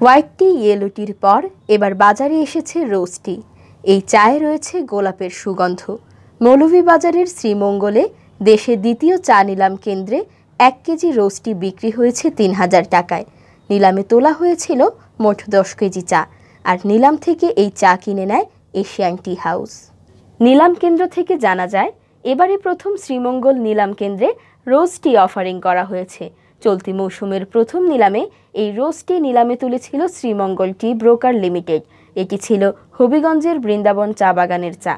White টি yellow টির পর এবার বাজারে এসেছে রোজ টি। এই চায়ে রয়েছে গোলাপের সুগন্ধ। মৌলভীবাজারের শ্রীমঙ্গলে দেশের দ্বিতীয় চা নিলাম কেন্দ্রে 1 কেজি রোজ টি বিক্রি হয়েছে 3000 টাকায়। নিলামে তোলা হয়েছিল মোট 10 কেজি চা, আর নিলাম থেকে এই চা কিনে নেয় এশিয়ান টি হাউস। নিলাম কেন্দ্র থেকে জানা যায়, এবারে প্রথম শ্রীমঙ্গল নিলাম কেন্দ্রে রোজ টি অফারিং করা হয়েছে। চলতি মৌসুমের প্রথম নিলামে এই রোজ টি নিলামে তুলেছিল শ্রীমঙ্গল টি ব্রোকার লিমিটেড। এটি ছিল হবিগঞ্জের বৃন্দাবন চা বাগানের চা।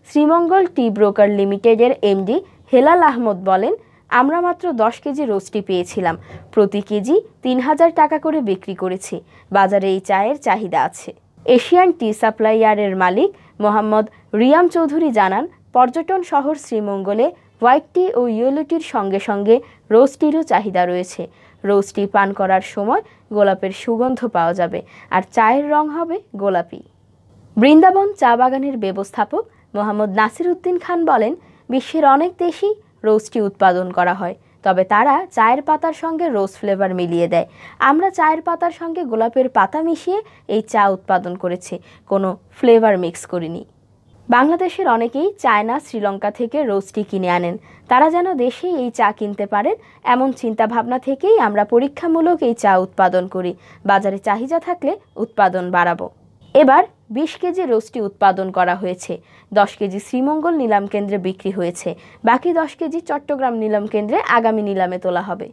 শ্রীমঙ্গল টি ব্রোকার লিমিটেডের এমডি হেলাল আহমদ বলেন, আমরা মাত্র 10 কেজি রোজ টি পেয়েছিলাম, প্রতি কেজি 3000 টাকা করে বিক্রি করেছি। বাজারে এই চায়ের চাহিদা আছে। এশিয়ান টি সাপ্লাইয়ারের মালিক মোহাম্মদ রিয়াম চৌধুরী জানান, পর্যটন শহর শ্রীমঙ্গলে হোয়াইট টি ও ইয়েলো টির সঙ্গে সঙ্গে রোজ টিরও চাহিদা রয়েছে। রোজ টি পান করার সময় গোলাপের সুগন্ধ পাওয়া যাবে, আর চায়ের রং হবে গোলাপি। বৃন্দাবন চা বাগানের ব্যবস্থাপক মোহাম্মদ নাসির উদ্দিন খান বলেন, বিশ্বের অনেক দেশেই রোজ টি উৎপাদন করা হয়, তবে তারা চায়ের পাতার সঙ্গে রোজ ফ্লেভার মিলিয়ে দেয়। আমরা চায়ের পাতার সঙ্গে গোলাপের পাতা মিশিয়ে এই চা উৎপাদন করেছি, কোনো ফ্লেভার মিক্স করিনি। বাংলাদেশের অনেকেই চায়না, শ্রীলঙ্কা থেকে রোজ টি কিনে আনেন। তারা যেন দেশেই এই চা কিনতে পারেন, এমন চিন্তা ভাবনা থেকেই আমরা পরীক্ষামূলক এই চা উৎপাদন করি। বাজারে চাহিদা থাকলে উৎপাদন বাড়াবো। এবার 20 কেজি রোজ টি উৎপাদন করা হয়েছে। 10 কেজি শ্রীমঙ্গল নিলাম কেন্দ্রে বিক্রি হয়েছে। বাকি 10 কেজি চট্টগ্রাম নিলাম কেন্দ্রে আগামী নিলামে তোলা হবে।